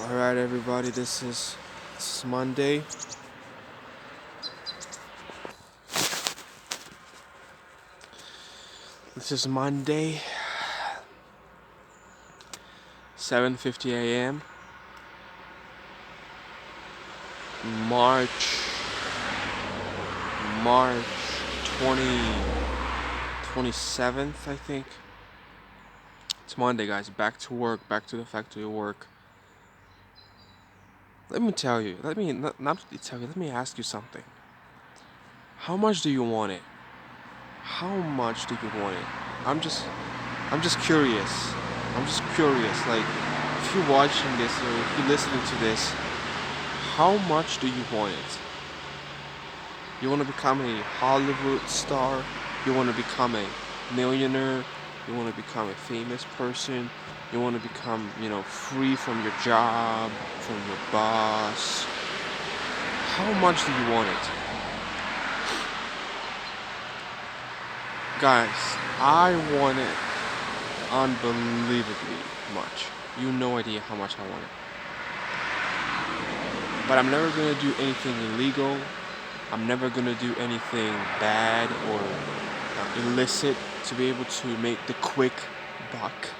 Alright everybody, this is Monday. This is Monday, 7:50 a.m. March 27th, I think. It's Monday, guys. Back to work, back to the factory work. Let me tell you, let me ask you something. How much do you want it? How much do you want it? I'm just curious. Like, if you're watching this or if you're listening to this, how much do you want it? You want to become a Hollywood star? You want to become a millionaire? You want to become a famous person? You want to become, free from your job, from your boss? How much do you want it? Guys, I want it unbelievably much. You no idea how much I want it. But I'm never gonna do anything illegal. I'm never gonna do anything bad or illicit to be able to make the quick buck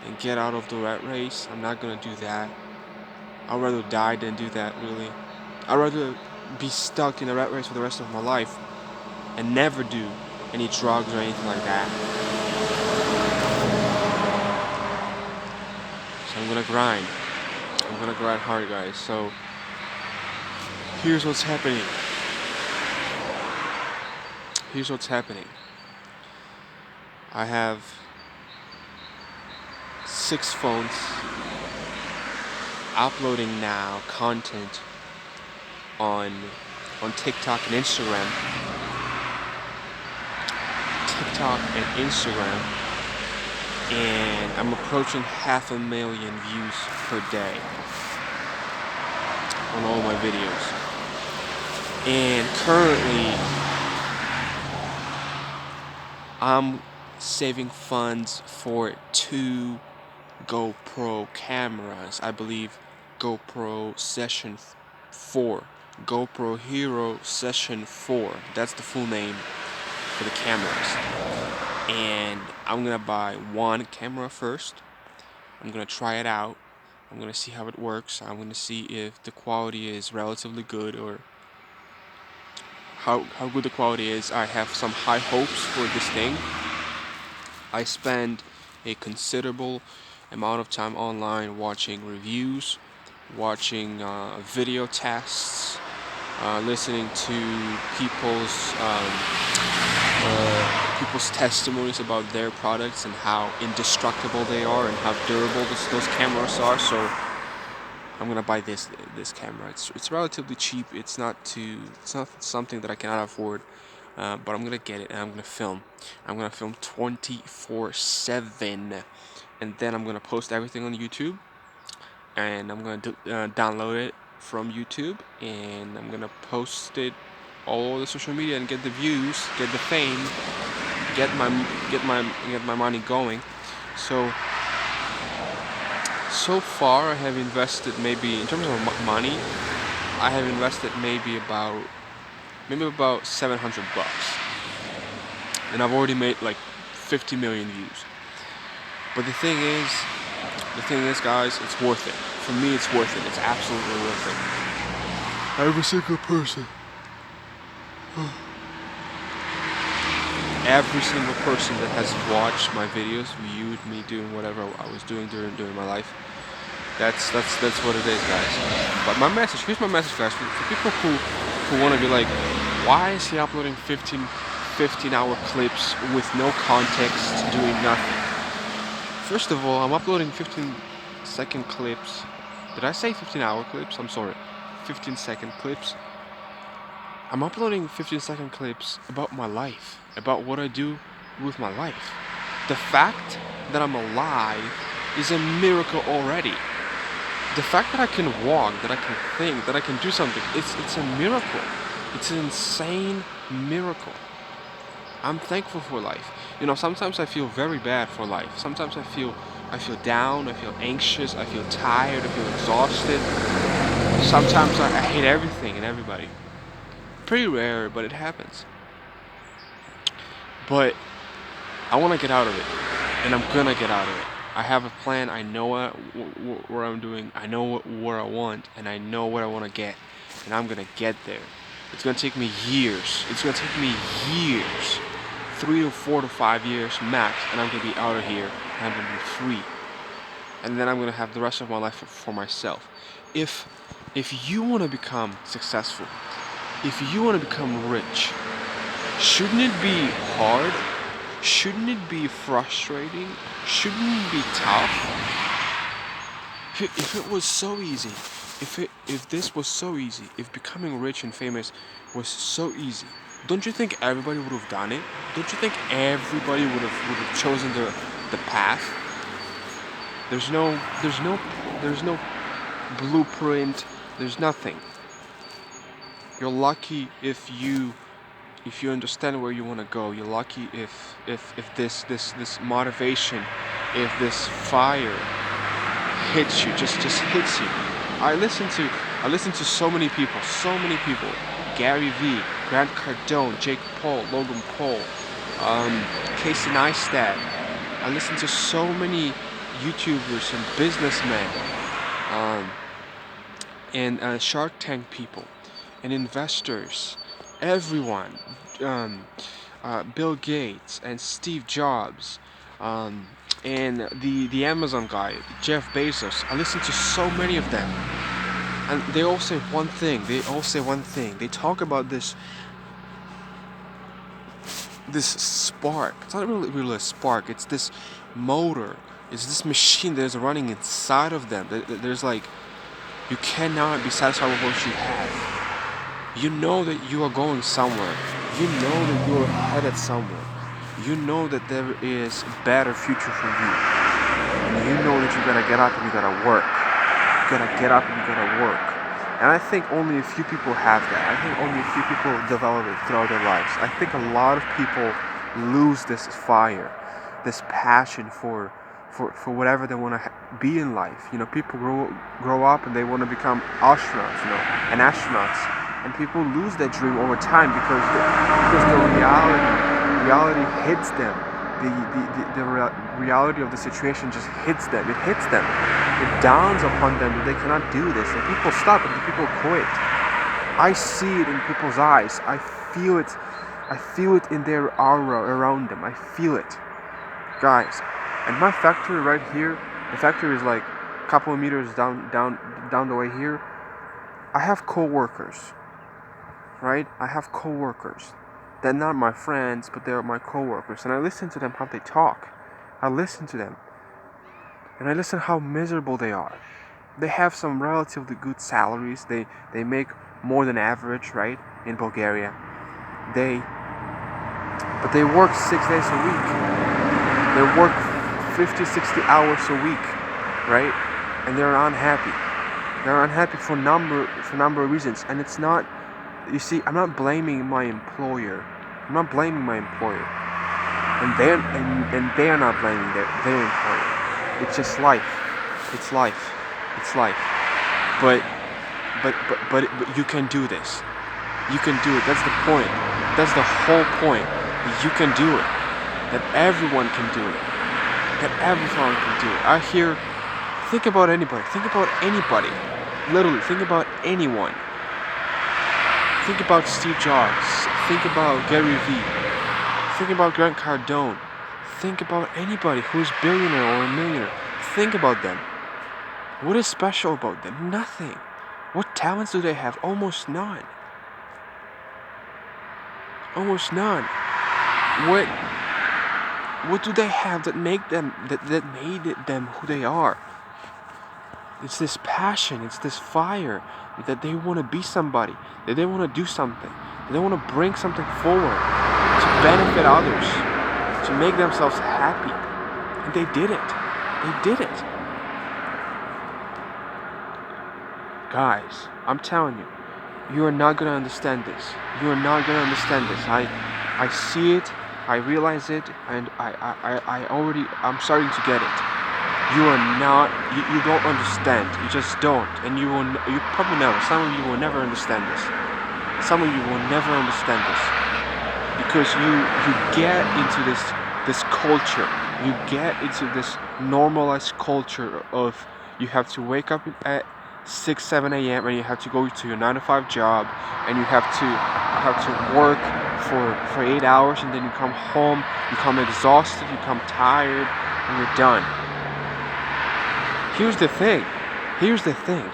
and get out of the rat race. I'm not gonna do that. I'd rather die than do that, really. I'd rather be stuck in the rat race for the rest of my life and never do any drugs or anything like that. So I'm gonna grind. I'm gonna grind hard, guys. So here's what's happening. I have 6 phones uploading now content on TikTok and Instagram. And I'm approaching 500,000 views per day on all my videos. And currently, I'm saving funds for 2 GoPro cameras. I believe GoPro Session 4. GoPro Hero Session 4. That's the full name for the cameras. And I'm gonna buy 1 camera first. I'm gonna try it out. I'm gonna see how it works. I'm gonna see if the quality is relatively good or how good the quality is. I have some high hopes for this thing. I spend a considerable amount of time online watching reviews, watching video tests, listening to people's testimonies about their products and how indestructible they are and how durable those cameras are. So I'm gonna buy this camera. It's relatively cheap. It's not something that I cannot afford, but I'm gonna get it and I'm gonna film. I'm gonna film 24/7, and then I'm gonna post everything on YouTube, and I'm gonna download it from YouTube, and I'm gonna post it all over the social media and get the views, get the fame, get my money going. So far, I have invested maybe, in terms of money, I have invested maybe about $700, and I've already made like 50 million views. But the thing is, guys, it's worth it. For me, it's worth it. It's absolutely worth it. Every single person that has watched my videos, viewed me doing whatever I was doing during my life, that's what it is, guys. But here's my message, guys, for people who want to be like, why is he uploading 15-hour clips with no context, doing nothing? First of all, I'm uploading 15-second clips. Did I say 15-hour clips? I'm sorry, 15-second clips. I'm uploading 15-second clips about my life, about what I do with my life. The fact that I'm alive is a miracle already. The fact that I can walk, that I can think, that I can do something, it's a miracle. It's an insane miracle. I'm thankful for life. Sometimes I feel very bad for life. Sometimes I feel I feel down, I feel anxious, I feel tired, I feel exhausted. Sometimes I hate everything and everybody. Pretty rare, but it happens. But I want to get out of it, and I'm gonna get out of it. I have a plan. I know where I'm doing. I know where I want, and I know what I want to get, and I'm gonna get there. It's gonna take me years. It's gonna take me years, 3 to 4 to 5 years max, and I'm gonna be out of here, and I'm gonna be free, and then I'm gonna have the rest of my life for myself. If if you want to become successful, if you want to become rich, shouldn't it be hard? Shouldn't it be frustrating? Shouldn't it be tough? If it was so easy, if this was so easy, if becoming rich and famous was so easy, don't you think everybody would have done it? Don't you think everybody would have chosen the path? There's no blueprint. There's nothing. You're lucky if you understand where you want to go. You're lucky if this motivation, if this fire hits you, just hits you. I listen to so many people, Gary V, Grant Cardone, Jake Paul, Logan Paul, Casey Neistat. I listen to so many YouTubers and businessmen, um, and Shark Tank people and investors, everyone, um, Bill Gates and Steve Jobs, um, and the Amazon guy, Jeff Bezos. I listen to so many of them, and they all say one thing. They talk about this spark. It's not really a spark. It's this motor. It's this machine that is running inside of them. There's like, you cannot be satisfied with what you have. You know that you are going somewhere. You know that you are headed somewhere. You know that there is a better future for you. And you know that you gotta get up and you gotta work. You gotta get up and you gotta work. And I think only a few people have that. I think only a few people develop it throughout their lives. I think a lot of people lose this fire, this passion for whatever they want to be in life. People grow up and they want to become astronauts, and astronauts. And people lose that dream over time because the reality hits them. The reality of the situation just hits them. It hits them. It dawns upon them that they cannot do this. And people stop and people quit. I see it in people's eyes. I feel it. I feel it in their aura around them. I feel it, guys. And my factory right here, the factory is like a couple of meters down the way here. I have co-workers. Right? I have co-workers. They're not my friends, but they're my co-workers. And I listen to them how they talk. I listen to them. And I listen how miserable they are. They have some relatively good salaries. They make more than average, right? In Bulgaria. But they work 6 days a week. They work 50, 60 hours a week, right? And they're unhappy. They're unhappy for a number of reasons. And it's not, you see, I'm not blaming my employer. And they are not blaming their employer. It's just life. It's life. But you can do this. You can do it. That's the point. That's the whole point. You can do it. That everyone can do it. That everyone can do it. Think about anybody. Literally, think about anyone. Think about Steve Jobs. Think about Gary Vee. Think about Grant Cardone. Think about anybody who's billionaire or a millionaire. Think about them. What is special about them? Nothing. What talents do they have? Almost none. What do they have that made them who they are? It's this passion, it's this fire, that they want to be somebody, that they want to do something, that they want to bring something forward to benefit others, to make themselves happy. And they did it. Guys, I'm telling you, you are not going to understand this. I see it, I realize it, and I'm starting to get it. you are not, you don't understand. You just don't, and you probably never. Some of you will never understand this. Some of you will never understand this because you get into this culture. You get into this normalized culture of you have to wake up at 6, 7 a.m. and you have to go to your 9 to 5 job, and you have to work for 8 hours, and then you come home, you come exhausted, you come tired, and you're done. Here's the thing. Here's the thing.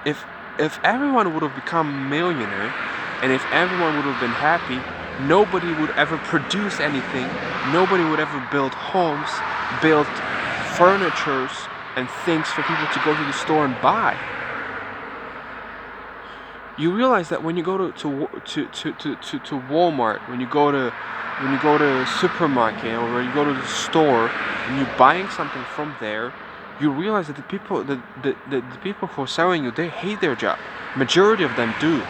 If if everyone would have become a millionaire, and if everyone would have been happy, nobody would ever produce anything. Nobody would ever build homes, build furnitures and things for people to go to the store and buy. You realize that when you go to Walmart, when you go to a supermarket, or when you go to the store and you're buying something from there, you realize that the people who are selling you, they hate their job. Majority of them do,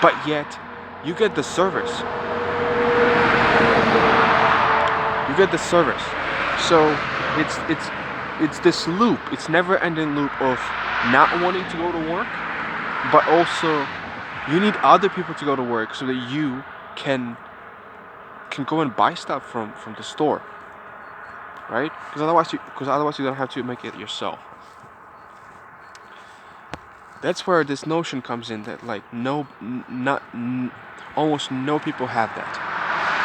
but yet you get the service. You get the service. So it's this loop. It's never-ending loop of not wanting to go to work, but also you need other people to go to work so that you can go and buy stuff from the store, right? Because otherwise you don't have to make it yourself. That's where this notion comes in that like almost no people have that.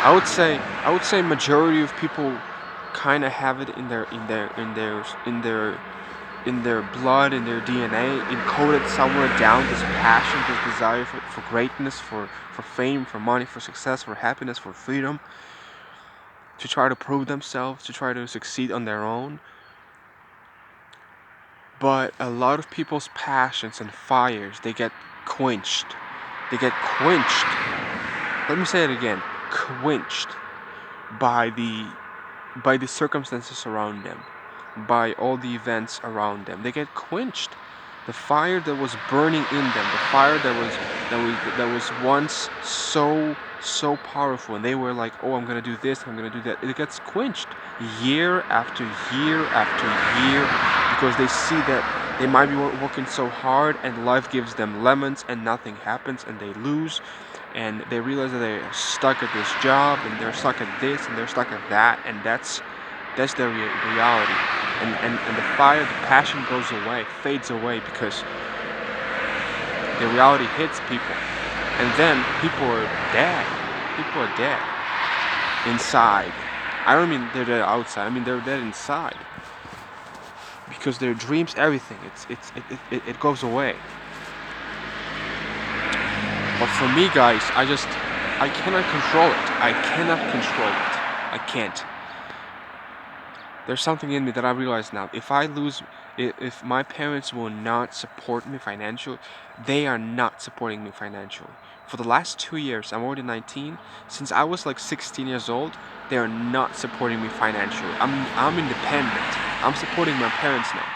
I would say majority of people kind of have it in their blood, in their DNA, encoded somewhere down, this passion, this desire for greatness, for fame, for money, for success, for happiness, for freedom, to try to prove themselves, to try to succeed on their own. But a lot of people's passions and fires, they get quenched. They get quenched. Let me say it again. Quenched by the circumstances around them, by all the events around them. They get quenched. The fire that was burning in them, the fire that was once so powerful, and they were like, oh, I'm gonna do this, I'm gonna do that. It gets quenched year after year after year, because they see that they might be working so hard, and life gives them lemons, and nothing happens, and they lose, and they realize that they're stuck at this job, and they're stuck at this, and they're stuck at that, and that's their reality. And the fire, the passion goes away, fades away, because the reality hits people. And then people are dead. People are dead. Inside. I don't mean they're dead outside, I mean they're dead inside. Because their dreams, everything, it goes away. But for me, guys, I cannot control it. I cannot control it. I can't. There's something in me that I realize now. If my parents will not support me financially, they are not supporting me financially. For the last 2 years, I'm already 19. Since I was like 16 years old, they are not supporting me financially. I'm independent. I'm supporting my parents now.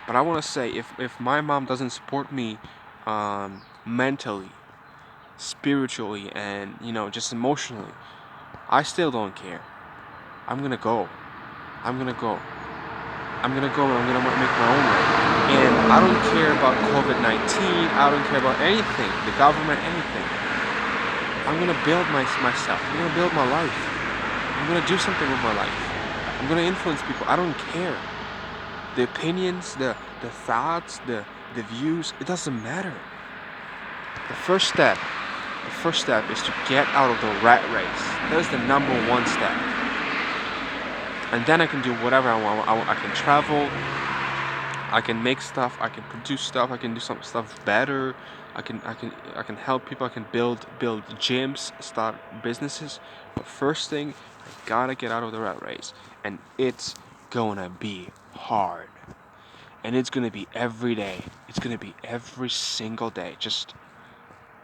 But I want to say, if my mom doesn't support me mentally, spiritually, and just emotionally, I still don't care. I'm gonna go. I'm gonna go. I'm gonna go, and I'm gonna make my own way. And I don't care about COVID-19. I don't care about anything, the government, anything. I'm gonna build myself. I'm gonna build my life. I'm gonna do something with my life. I'm gonna influence people. I don't care. The opinions, the thoughts, the views, it doesn't matter. The first step is to get out of the rat race. That's the number one step. And then I can do whatever I want. I can travel. I can make stuff. I can produce stuff. I can do some stuff better. I can help people. I can build gyms, start businesses. But first thing, I gotta get out of the rat race, and it's gonna be hard. And it's gonna be every day. It's gonna be every single day. Just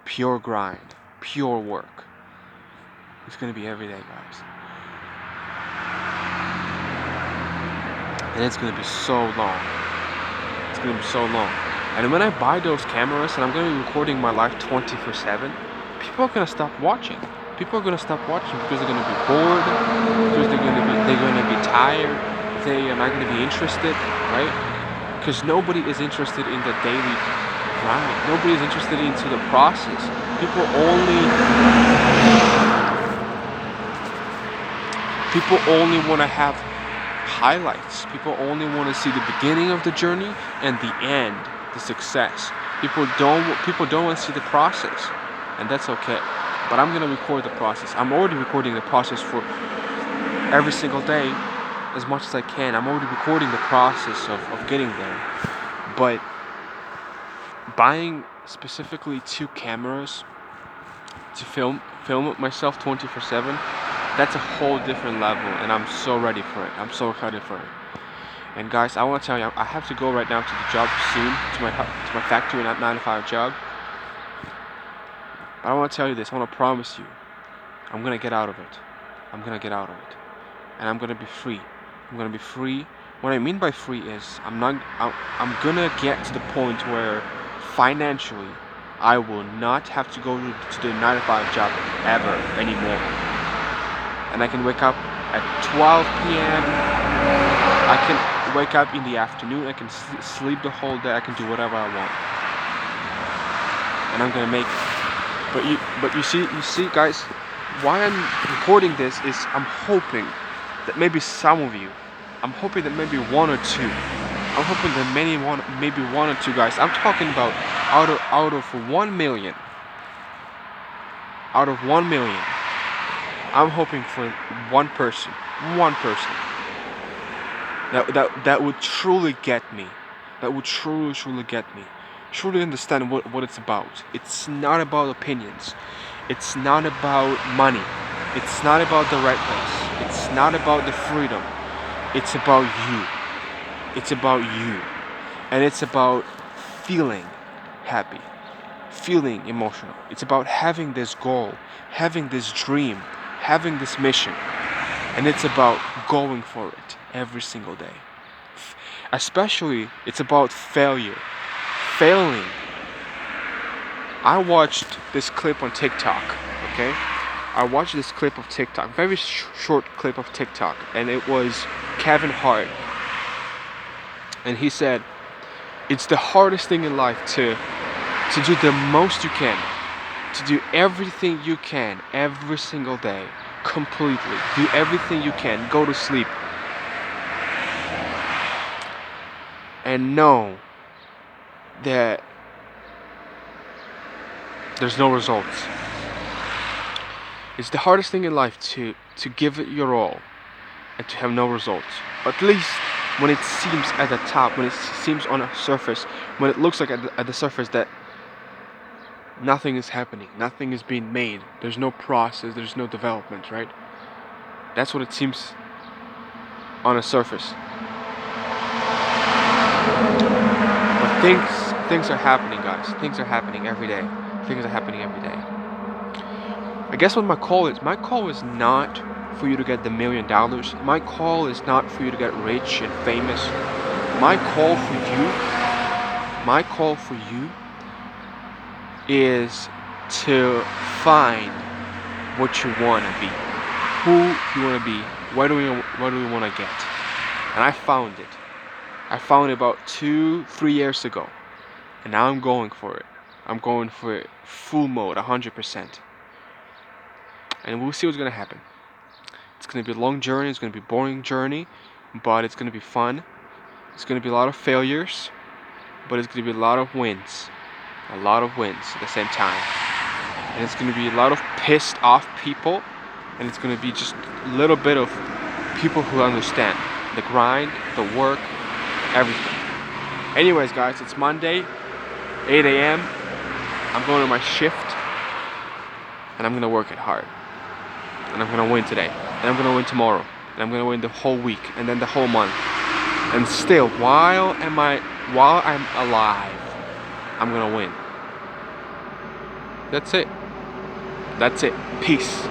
pure grind, pure work. It's gonna be every day, guys. And it's gonna be so long. It's gonna be so long. And when I buy those cameras and I'm gonna be recording my life 24/7, people are gonna stop watching. People are gonna stop watching because they're gonna be bored, because they're gonna be tired, they are not gonna be interested, right? Because nobody is interested in the daily grind. Nobody is interested into the process. People only want to have highlights. People only want to see the beginning of the journey and the end, the success. People don't want to see the process, and that's okay. But I'm gonna record the process. I'm already recording the process for every single day as much as I can. I'm already recording the process of getting there. But buying specifically 2 cameras to film myself 24/7, that's a whole different level, and I'm so ready for it. I'm so excited for it. And guys, I want to tell you, I have to go right now to the job soon, to my factory, not 9 to 5 job. But I want to tell you this. I want to promise you, I'm gonna get out of it. I'm gonna get out of it, and I'm gonna be free. I'm gonna be free. What I mean by free is I'm gonna get to the point where financially I will not have to go to the 9 to 5 job ever anymore, and I can wake up at 12 p.m. I can wake up in the afternoon. I can sleep the whole day. I can do whatever I want, and I'm gonna make it. But you see, guys, why I'm recording this is I'm hoping that maybe some of you, I'm hoping that maybe one or two, I'm hoping that maybe one or two guys. I'm talking about out of 1 million, out of 1 million. I'm hoping for one person that would truly get me, that would truly get me, truly understand what it's about. It's not about opinions. It's not about money. It's not about the right place. It's not about the freedom. It's about you. It's about you. And it's about feeling happy, feeling emotional. It's about having this goal, having this dream, having this mission. And it's about going for it every single day. Especially, it's about failure. Failing. I watched this clip on TikTok, okay? I watched this clip of TikTok, very short clip of TikTok, and it was Kevin Hart. And he said, it's the hardest thing in life to do the most you can, to do everything you can every single day, completely. Do everything you can, go to sleep, and know that there's no results. It's the hardest thing in life to give it your all and to have no results. But at least when it seems at the top, when it seems on a surface, when it looks like at the surface that nothing is happening, nothing is being made, there's no process, there's no development, right? That's what it seems on a surface. But things are happening, guys. Things are happening every day. Things are happening every day. I guess what my call is not for you to get the $1 million. My call is not for you to get rich and famous. My call for you is to find what you want to be, who you want to be, what do we want to get. And I found it. I found it about 2-3 years ago, and now I'm going for it. I'm going for it full mode, 100%. And we'll see what's gonna happen. It's gonna be a long journey. It's gonna be a boring journey, but it's gonna be fun. It's gonna be a lot of failures, but it's gonna be a lot of wins. A lot of wins at the same time. And it's gonna be a lot of pissed off people, and it's gonna be just a little bit of people who understand the grind, the work, everything. Anyways, guys, it's Monday, 8 a.m. I'm going to my shift, and I'm gonna work it hard. And I'm gonna win today, and I'm gonna win tomorrow, and I'm gonna win the whole week, and then the whole month. And still, while I'm alive, I'm gonna win. That's it. Peace.